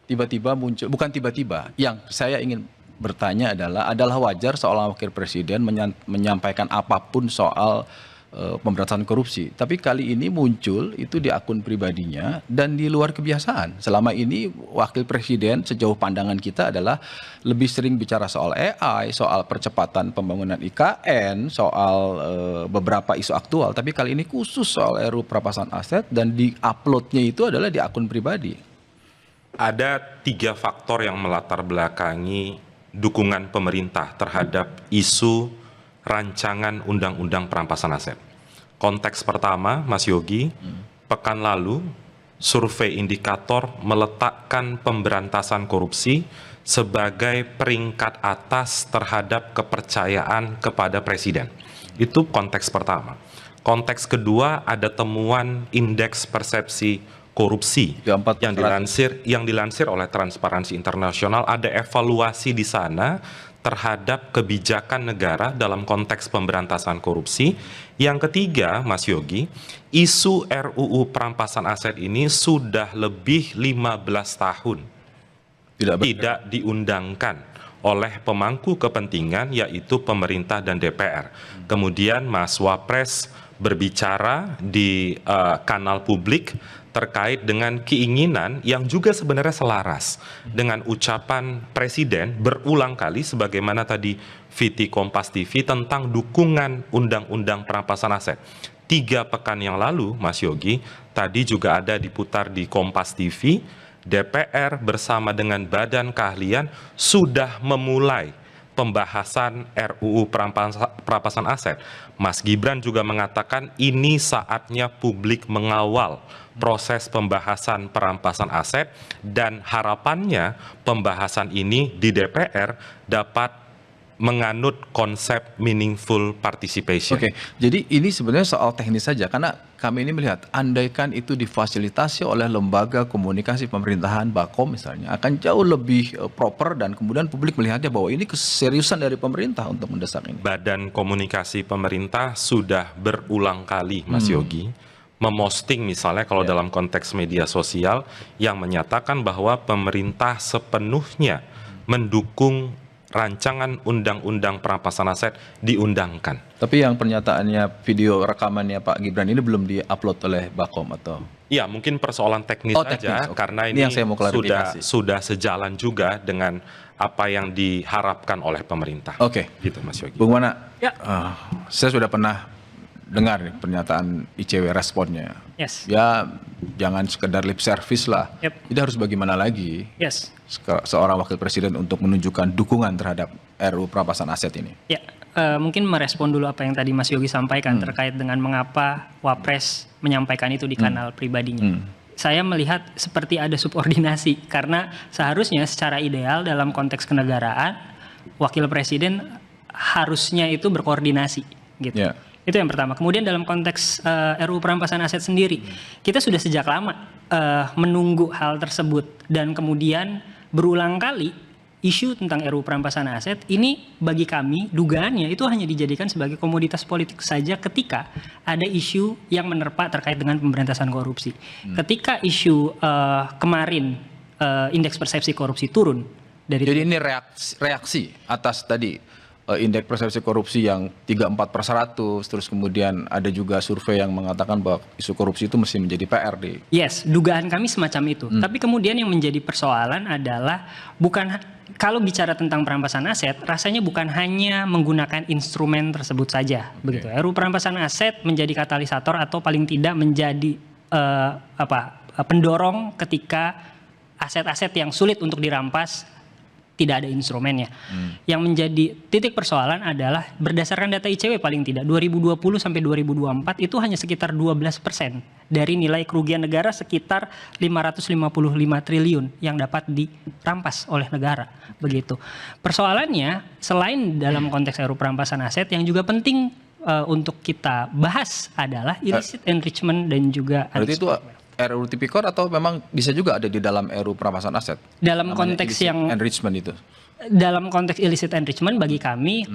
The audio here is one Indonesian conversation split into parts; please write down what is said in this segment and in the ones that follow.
tiba-tiba muncul, bukan tiba-tiba, yang saya ingin bertanya adalah wajar seorang wakil presiden menyampaikan apapun soal pemberantasan korupsi. Tapi kali ini muncul itu di akun pribadinya dan di luar kebiasaan. Selama ini wakil presiden sejauh pandangan kita adalah lebih sering bicara soal AI, soal percepatan pembangunan IKN, soal beberapa isu aktual. Tapi kali ini khusus soal RUU perampasan aset dan di-uploadnya itu adalah di akun pribadi. Ada 3 faktor yang melatar belakangi dukungan pemerintah terhadap isu rancangan undang-undang perampasan aset. Konteks pertama, Mas Yogi, pekan lalu survei indikator meletakkan pemberantasan korupsi sebagai peringkat atas terhadap kepercayaan kepada presiden. Itu konteks pertama. Konteks kedua, ada temuan indeks persepsi korupsi yang dilansir oleh Transparansi Internasional. Ada evaluasi di sana terhadap kebijakan negara dalam konteks pemberantasan korupsi. Yang ketiga, Mas Yogi, isu RUU perampasan aset ini sudah lebih 15 tahun tidak diundangkan oleh pemangku kepentingan, yaitu pemerintah dan DPR. Kemudian Mas Wapres berbicara di kanal publik terkait dengan keinginan yang juga sebenarnya selaras dengan ucapan Presiden berulang kali sebagaimana tadi VT Kompas TV tentang dukungan undang-undang perampasan aset. 3 pekan yang lalu, Mas Yogi, tadi juga ada diputar di Kompas TV, DPR bersama dengan Badan Keahlian sudah memulai pembahasan RUU perampasan aset. Mas Gibran juga mengatakan ini saatnya publik mengawal proses pembahasan perampasan aset dan harapannya pembahasan ini di DPR dapat menganut konsep meaningful participation. Oke, jadi ini sebenarnya soal teknis saja karena kami ini melihat andaikan itu difasilitasi oleh lembaga komunikasi pemerintahan Bakom misalnya akan jauh lebih proper dan kemudian publik melihatnya bahwa ini keseriusan dari pemerintah untuk mendesak ini. Badan Komunikasi Pemerintah sudah berulang kali, Mas Yogi, memosting misalnya kalau dalam konteks media sosial yang menyatakan bahwa pemerintah sepenuhnya mendukung rancangan undang-undang perampasan aset diundangkan. Tapi yang pernyataannya video rekamannya Pak Gibran ini belum di-upload oleh Bakom atau? Ya, mungkin persoalan teknis saja karena ini yang saya mau klarifikasi. sudah sejalan juga dengan apa yang diharapkan oleh pemerintah. Oke. Gitu, Mas Yogi. Bung Wana, saya sudah pernah dengar nih pernyataan ICW responnya. Yes. Ya jangan sekedar lip service lah. Yep. Jadi harus bagaimana lagi Yes. seorang wakil presiden untuk menunjukkan dukungan terhadap RUU perampasan aset ini? Ya, mungkin merespon dulu apa yang tadi Mas Yogi sampaikan terkait dengan mengapa Wapres menyampaikan itu di kanal pribadinya. Saya melihat seperti ada subordinasi karena seharusnya secara ideal dalam konteks kenegaraan wakil presiden harusnya itu berkoordinasi gitu. Yeah. Itu yang pertama. Kemudian dalam konteks RUU perampasan aset sendiri, kita sudah sejak lama menunggu hal tersebut dan kemudian berulang kali isu tentang RUU perampasan aset ini bagi kami dugaannya itu hanya dijadikan sebagai komoditas politik saja ketika ada isu yang menerpa terkait dengan pemberantasan korupsi. Ketika isu kemarin indeks persepsi korupsi turun dari. Jadi ini reaksi atas tadi indeks persepsi korupsi yang 34/100, terus kemudian ada juga survei yang mengatakan bahwa isu korupsi itu mesti menjadi PR di. Yes, dugaan kami semacam itu. Tapi kemudian yang menjadi persoalan adalah bukan kalau bicara tentang perampasan aset, rasanya bukan hanya menggunakan instrumen tersebut saja, begitu. RUU perampasan aset menjadi katalisator atau paling tidak menjadi pendorong ketika aset-aset yang sulit untuk dirampas tidak ada instrumennya. Yang menjadi titik persoalan adalah berdasarkan data ICW paling tidak 2020 sampai 2024 itu hanya sekitar 12% dari nilai kerugian negara sekitar 555 triliun yang dapat dirampas oleh negara. Begitu. Persoalannya selain dalam konteks RUU perampasan aset yang juga penting untuk kita bahas adalah illicit enrichment dan juga. Berarti itu RUU Tipikor atau memang bisa juga ada di dalam RUU perampasan aset? Dalam konteks yang enrichment itu. Dalam konteks illicit enrichment bagi kami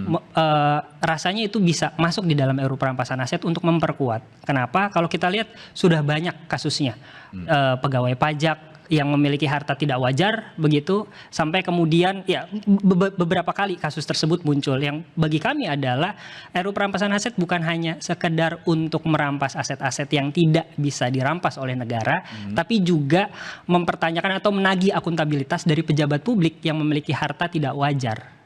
rasanya itu bisa masuk di dalam RUU perampasan aset untuk memperkuat. Kenapa? Kalau kita lihat sudah banyak kasusnya pegawai pajak yang memiliki harta tidak wajar begitu, sampai kemudian ya beberapa kali kasus tersebut muncul. Yang bagi kami adalah RUU perampasan aset bukan hanya sekedar untuk merampas aset-aset yang tidak bisa dirampas oleh negara, tapi juga mempertanyakan atau menagih akuntabilitas dari pejabat publik yang memiliki harta tidak wajar.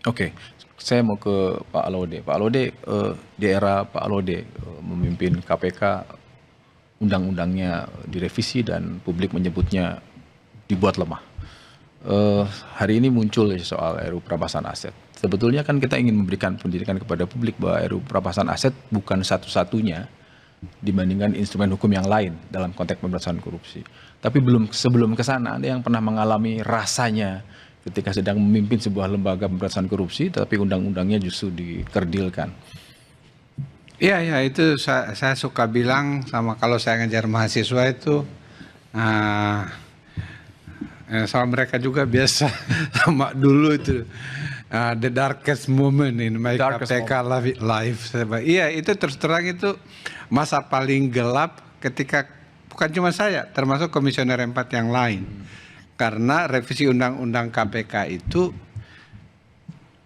Oke. Saya mau ke Pak Laude. Pak Laude, di era Pak Laude memimpin KPK, undang-undangnya direvisi dan publik menyebutnya dibuat lemah. Hari ini muncul soal RUU perampasan aset. Sebetulnya kan kita ingin memberikan pendidikan kepada publik bahwa RUU perampasan aset bukan satu-satunya dibandingkan instrumen hukum yang lain dalam konteks pemberantasan korupsi. Tapi sebelum ke sana, Anda yang pernah mengalami rasanya ketika sedang memimpin sebuah lembaga pemberantasan korupsi, tapi undang-undangnya justru dikerdilkan. Iya, itu saya suka bilang sama kalau saya ngajar mahasiswa itu, sama mereka juga biasa sama dulu itu the darkest moment in my KPK life. Iya, itu terus terang itu masa paling gelap ketika bukan cuma saya, termasuk komisioner 4 yang lain. Karena revisi undang-undang KPK itu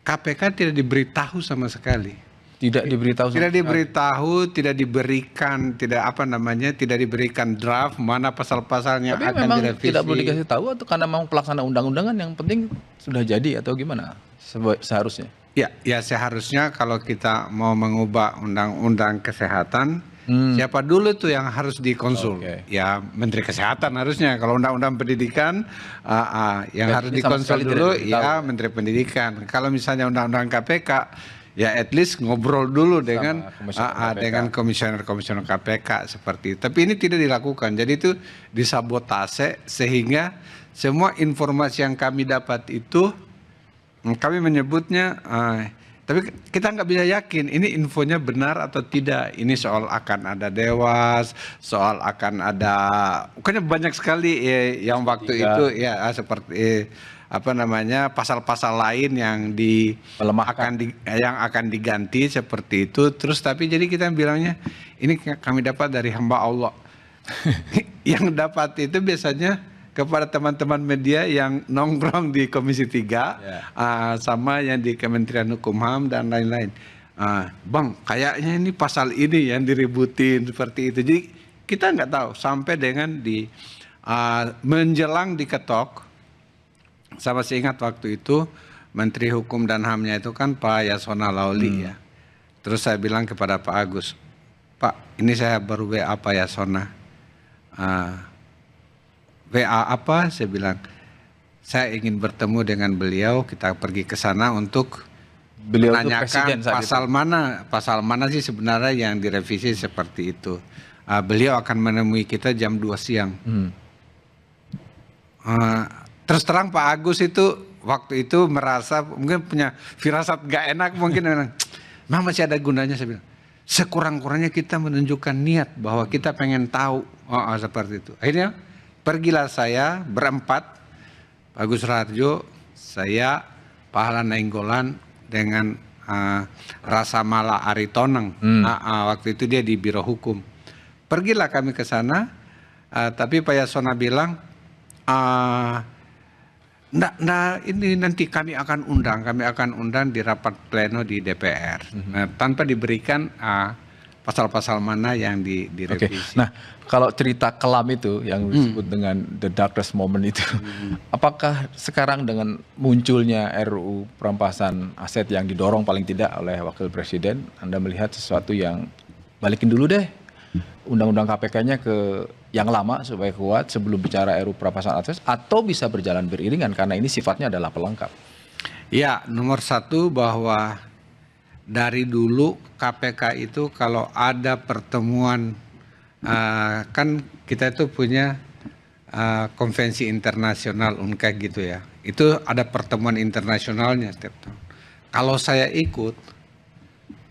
KPK tidak diberitahu sama sekali. Tidak diberikan, tidak diberikan draft mana pasal-pasalnya akan memang direvisi. Tidak perlu dikasih tahu atau karena memang pelaksana undang-undangan yang penting sudah jadi atau gimana seharusnya? Ya seharusnya kalau kita mau mengubah undang-undang kesehatan, siapa dulu tuh yang harus dikonsul? Okay. Ya Menteri Kesehatan harusnya. Kalau undang-undang pendidikan, yang harus dikonsul dulu ya Menteri Pendidikan. Kalau misalnya undang-undang KPK, ya at least ngobrol dulu dengan komisioner KPK seperti itu. Tapi ini tidak dilakukan. Jadi itu disabotase sehingga semua informasi yang kami dapat itu kami menyebutnya tapi kita nggak bisa yakin ini infonya benar atau tidak. Ini soal akan ada dewas, soal akan ada, pokoknya banyak sekali yang waktu itu ya seperti pasal-pasal lain yang akan diganti seperti itu. Terus tapi jadi kita bilangnya ini kami dapat dari hamba Allah. Yang dapat itu biasanya kepada teman-teman media yang nongkrong di Komisi 3 sama yang di Kementerian Hukum HAM dan lain-lain. Bang, kayaknya ini pasal ini yang diributin seperti itu. Jadi kita nggak tahu sampai dengan menjelang diketok. Saya masih ingat waktu itu Menteri Hukum dan HAM-nya itu kan Pak Yasona Lauli ya. Terus saya bilang kepada Pak Agus, Pak, ini saya baru WA Pak Yasona. WA apa? Saya bilang, saya ingin bertemu dengan beliau, kita pergi ke sana untuk menanyakan pasal mana sih sebenarnya yang direvisi seperti itu. Beliau akan menemui kita jam 2 siang. Terus terang Pak Agus itu waktu itu merasa mungkin punya firasat gak enak mungkin memang masih ada gunanya. Saya bilang sekurang-kurangnya kita menunjukkan niat bahwa kita pengen tahu seperti itu. Akhirnya pergilah saya berempat, Pak Agus Raharjo, saya, Pak Hala Nainggolan dengan Rasa Mala Aritonang. Waktu itu dia di Biro Hukum. Pergilah kami ke sana, tapi Pak Yasona bilang, ini nanti kami akan undang di rapat pleno di DPR, tanpa diberikan pasal-pasal mana yang direvisi. Okay. Nah, kalau cerita kelam itu yang disebut dengan the darkest moment itu, apakah sekarang dengan munculnya RUU perampasan aset yang didorong paling tidak oleh Wakil Presiden, Anda melihat sesuatu yang balikin dulu deh undang-undang KPK-nya ke yang lama supaya kuat sebelum bicara RUU perampasan aset, atau bisa berjalan beriringan karena ini sifatnya adalah pelengkap? Ya, nomor satu bahwa dari dulu KPK itu kalau ada pertemuan, kan kita itu punya konvensi internasional UNCAC gitu ya, itu ada pertemuan internasionalnya setiap tahun. Kalau saya ikut,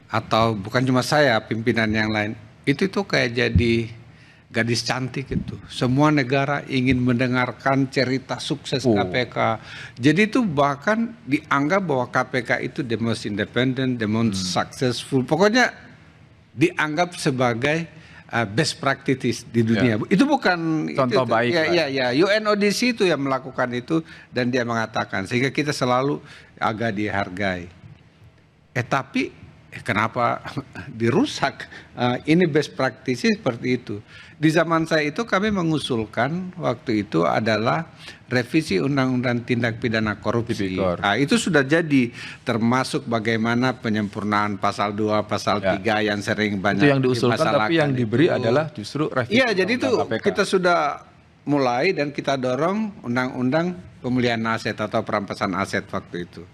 atau bukan cuma saya, pimpinan yang lain, itu tuh kayak jadi gadis cantik itu. Semua negara ingin mendengarkan cerita sukses KPK. Jadi itu bahkan dianggap bahwa KPK itu the most independent, the most successful. Pokoknya dianggap sebagai best practices di dunia. Itu bukan Contoh baik lah. Ya, UNODC itu yang melakukan itu dan dia mengatakan sehingga kita selalu agak dihargai. Tapi kenapa dirusak? Ini best practices seperti itu. Di zaman saya itu kami mengusulkan waktu itu adalah revisi Undang-Undang Tindak Pidana Korupsi. Tipikor. Itu sudah jadi termasuk bagaimana penyempurnaan pasal 2, pasal 3 yang sering banyak Itu yang diusulkan tapi yang dimasalahkan diberi itu. adalah justru revisi. Iya, jadi itu Undang-Undang KPK. kita sudah mulai dan kita dorong Undang-Undang Pemulihan Aset atau Perampasan Aset waktu itu.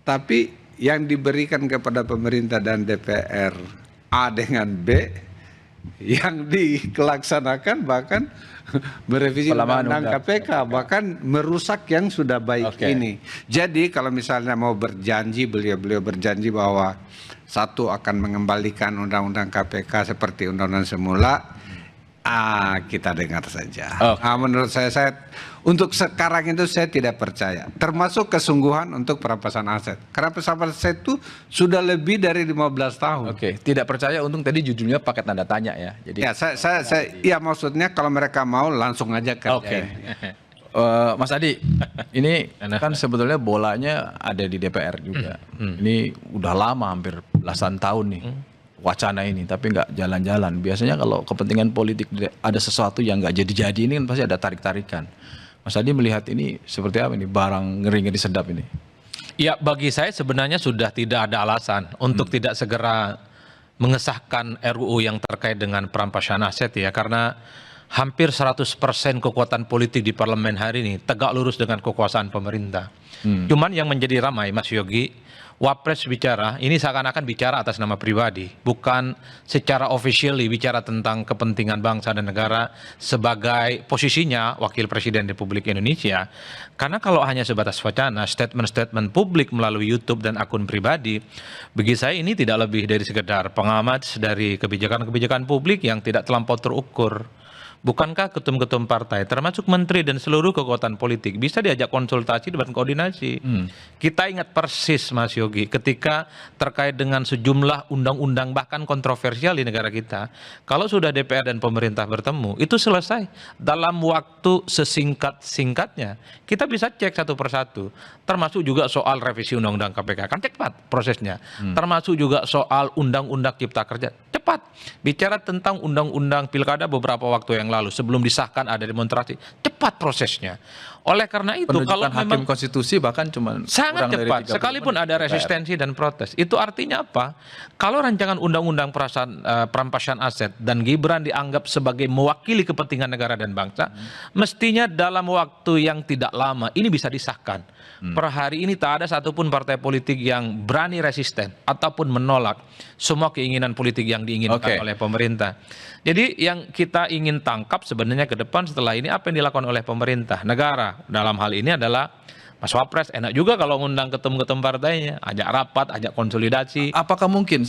Tapi yang diberikan kepada pemerintah dan DPR A dengan B yang dilaksanakan bahkan merevisi Pelemahan Undang-Undang undang. KPK bahkan merusak yang sudah baik Oke. ini. Jadi kalau misalnya mau berjanji beliau berjanji bahwa satu akan mengembalikan Undang-Undang KPK seperti Undang-Undang semula, kita dengar saja. Oke. Menurut saya untuk sekarang itu saya tidak percaya. Termasuk kesungguhan untuk perampasan aset. Karena perampasan aset itu sudah lebih dari 15 tahun. Oke, tidak percaya untung tadi judulnya pakai tanda tanya ya. Jadi Ya, iya maksudnya kalau mereka mau langsung aja kerjain. Mas Adi, ini kan sebetulnya bolanya ada di DPR juga. Ini udah lama, hampir belasan tahun nih wacana ini, tapi nggak jalan-jalan. Biasanya kalau kepentingan politik ada sesuatu yang nggak jadi-jadi ini kan pasti ada tarik-tarikan. Mas Adi melihat ini seperti apa ini barang ngeri-ngeri sedap ini? Ya, bagi saya sebenarnya sudah tidak ada alasan untuk tidak segera mengesahkan RUU yang terkait dengan perampasan aset ya, karena hampir 100% kekuatan politik di parlemen hari ini tegak lurus dengan kekuasaan pemerintah. Cuman yang menjadi ramai Mas Yogi, Wapres bicara, ini seakan-akan bicara atas nama pribadi, bukan secara officially bicara tentang kepentingan bangsa dan negara sebagai posisinya Wakil Presiden Republik Indonesia. Karena kalau hanya sebatas wacana, statement-statement publik melalui YouTube dan akun pribadi, bagi saya ini tidak lebih dari sekedar pengamat dari kebijakan-kebijakan publik yang tidak terlampau terukur. Bukankah ketum-ketum partai, termasuk menteri dan seluruh kekuatan politik, bisa diajak konsultasi dan koordinasi? Kita ingat persis, Mas Yogi, ketika terkait dengan sejumlah undang-undang bahkan kontroversial di negara kita, kalau sudah DPR dan pemerintah bertemu, itu selesai dalam waktu sesingkat-singkatnya. Kita bisa cek satu persatu, termasuk juga soal revisi undang-undang KPK, kan cepat prosesnya. Termasuk juga soal undang-undang Cipta Kerja, cepat. Bicara tentang undang-undang pilkada beberapa waktu yang lalu sebelum disahkan ada demonstrasi, cepat prosesnya. Oleh karena itu kalau Penunjukan hakim memang konstitusi bahkan cuma sangat kurang dari cepat, 30 sekalipun menit ada DPR. resistensi dan protes. Itu artinya apa? Kalau rancangan undang-undang perampasan aset dan Gibran dianggap sebagai mewakili kepentingan negara dan bangsa, mestinya dalam waktu yang tidak lama ini bisa disahkan. Per hari ini tak ada satupun partai politik yang berani resisten ataupun menolak semua keinginan politik yang diinginkan oleh pemerintah. Jadi yang kita ingin tangkap sebenarnya ke depan setelah ini apa yang dilakukan oleh pemerintah negara dalam hal ini adalah Mas Wapres enak juga kalau ngundang ketum-ketum partainya, ajak rapat, ajak konsolidasi. Apakah mungkin